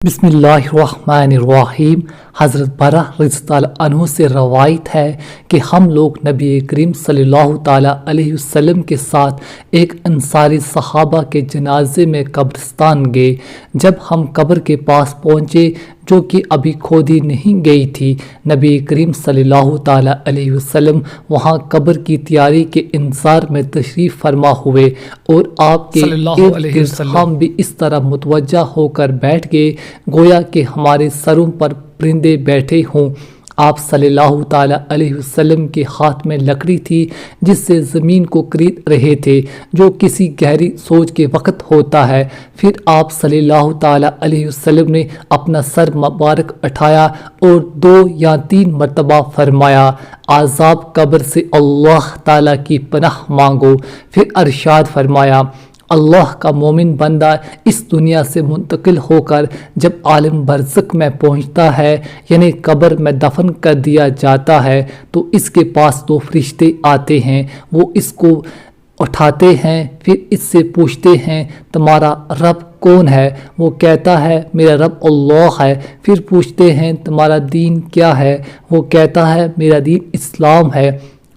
بسم اللہ الرحمن الرحیم۔ حضرت برہ رضی اللہ عنہ سے روایت ہے کہ ہم لوگ نبی کریم صلی اللہ تعالیٰ علیہ وسلم کے ساتھ ایک انصاری صحابہ کے جنازے میں قبرستان گئے۔ جب ہم قبر کے پاس پہنچے جو کہ ابھی کھودی نہیں گئی تھی، نبی کریم صلی اللہ تعالیٰ علیہ وسلم وہاں قبر کی تیاری کے انتظار میں تشریف فرما ہوئے اور آپ کے ارد گرد ہم بھی اس طرح متوجہ ہو کر بیٹھ گئے گویا کہ ہمارے سروں پر پرندے بیٹھے ہوں۔ آپ صلی اللہ تعالیٰ علیہ وسلم کے ہاتھ میں لکڑی تھی جس سے زمین کو کرید رہے تھے، جو کسی گہری سوچ کے وقت ہوتا ہے۔ پھر آپ صلی اللہ تعالیٰ علیہ وسلم نے اپنا سر مبارک اٹھایا اور 2 یا 3 مرتبہ فرمایا، عذاب قبر سے اللہ تعالیٰ کی پناہ مانگو۔ پھر ارشاد فرمایا، اللہ کا مومن بندہ اس دنیا سے منتقل ہو کر جب عالم برزخ میں پہنچتا ہے، یعنی قبر میں دفن کر دیا جاتا ہے، تو اس کے پاس 2 فرشتے آتے ہیں۔ وہ اس کو اٹھاتے ہیں، پھر اس سے پوچھتے ہیں، تمہارا رب کون ہے؟ وہ کہتا ہے، میرا رب اللہ ہے۔ پھر پوچھتے ہیں، تمہارا دین کیا ہے؟ وہ کہتا ہے، میرا دین اسلام ہے۔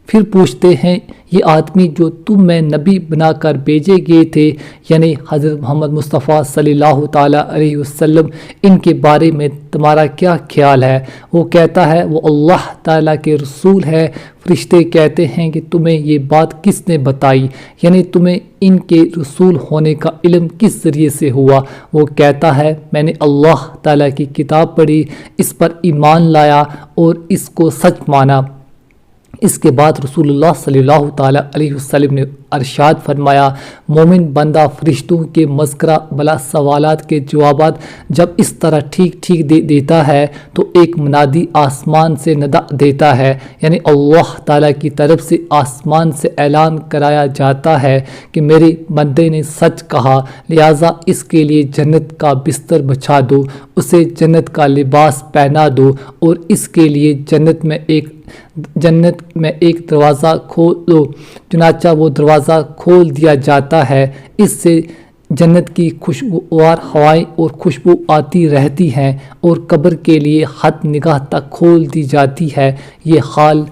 پھر پوچھتے ہیں، یہ آدمی جو تم میں نبی بنا کر بھیجے گئے تھے، یعنی حضرت محمد مصطفیٰ صلی اللہ تعالیٰ علیہ وسلم، ان کے بارے میں تمہارا کیا خیال ہے؟ وہ کہتا ہے، وہ اللہ تعالیٰ کے رسول ہے۔ فرشتے کہتے ہیں کہ تمہیں یہ بات کس نے بتائی، یعنی تمہیں ان کے رسول ہونے کا علم کس ذریعے سے ہوا؟ وہ کہتا ہے، میں نے اللہ تعالیٰ کی کتاب پڑھی، اس پر ایمان لایا اور اس کو سچ مانا۔ اس کے بعد رسول اللہ صلی اللہ تعالیٰ علیہ وسلم نے ارشاد فرمایا، مومن بندہ فرشتوں کے مذکرہ بلا سوالات کے جوابات جب اس طرح ٹھیک دے دیتا ہے تو ایک منادی آسمان سے ندا دیتا ہے، یعنی اللہ تعالیٰ کی طرف سے آسمان سے اعلان کرایا جاتا ہے کہ میرے بندے نے سچ کہا، لہٰذا اس کے لیے جنت کا بستر بچھا دو، اسے جنت کا لباس پہنا دو اور اس کے لیے جنت میں ایک دروازہ کھول دو۔ چنانچہ وہ دروازہ کھول دیا جاتا ہے، اس سے جنت کی خوشگوار ہوائیں اور خوشبو آتی رہتی ہیں اور قبر کے لیے حد نگاہ تک کھول دی جاتی ہے۔ یہ حال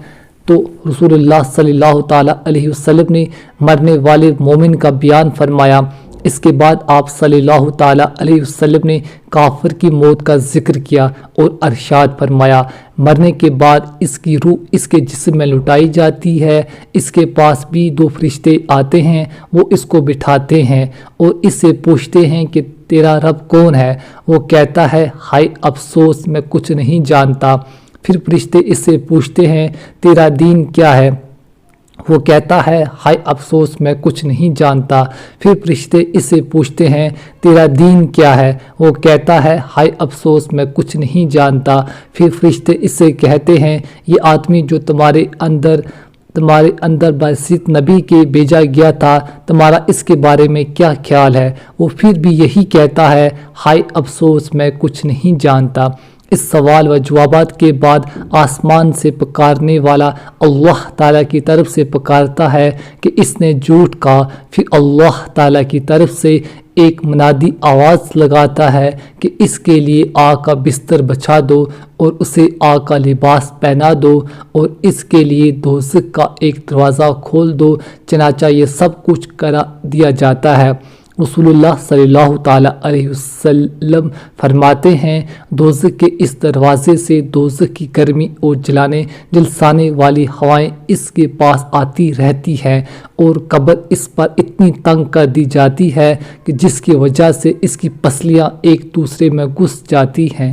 تو رسول اللہ صلی اللہ تعالیٰ علیہ وسلم نے مرنے والے مومن کا بیان فرمایا۔ اس کے بعد آپ صلی اللہ تعالیٰ علیہ وسلم نے کافر کی موت کا ذکر کیا اور ارشاد فرمایا، مرنے کے بعد اس کی روح اس کے جسم میں لٹائی جاتی ہے، اس کے پاس بھی 2 فرشتے آتے ہیں، وہ اس کو بٹھاتے ہیں اور اس سے پوچھتے ہیں کہ تیرا رب کون ہے؟ وہ کہتا ہے، ہائے افسوس میں کچھ نہیں جانتا۔ پھر فرشتے اس سے پوچھتے ہیں، تیرا دین کیا ہے؟ وہ کہتا ہے، ہائے افسوس میں کچھ نہیں جانتا۔ پھر فرشتے اس سے پوچھتے ہیں، تیرا دین کیا ہے؟ وہ کہتا ہے، ہائے افسوس میں کچھ نہیں جانتا۔ پھر فرشتے اس سے کہتے ہیں، یہ آدمی جو تمہارے اندر باسط نبی کے بھیجا گیا تھا، تمہارا اس کے بارے میں کیا خیال ہے؟ وہ پھر بھی یہی کہتا ہے، ہائے افسوس میں کچھ نہیں جانتا۔ اس سوال و جوابات کے بعد آسمان سے پکارنے والا اللہ تعالیٰ کی طرف سے پکارتا ہے کہ اس نے جھوٹ کہا۔ پھر اللہ تعالیٰ کی طرف سے ایک منادی آواز لگاتا ہے کہ اس کے لیے آگ کا بستر بچھا دو اور اسے آگ کا لباس پہنا دو اور اس کے لیے دوزخ کا ایک دروازہ کھول دو۔ چنانچہ یہ سب کچھ کرا دیا جاتا ہے۔ رسول اللہ صلی اللہ تعالیٰ علیہ وسلم فرماتے ہیں، دوزخ کے اس دروازے سے دوزخ کی گرمی اور جلسانے والی ہوائیں اس کے پاس آتی رہتی ہیں اور قبر اس پر اتنی تنگ کر دی جاتی ہے کہ جس کی وجہ سے اس کی پسلیاں ایک دوسرے میں گھس جاتی ہیں۔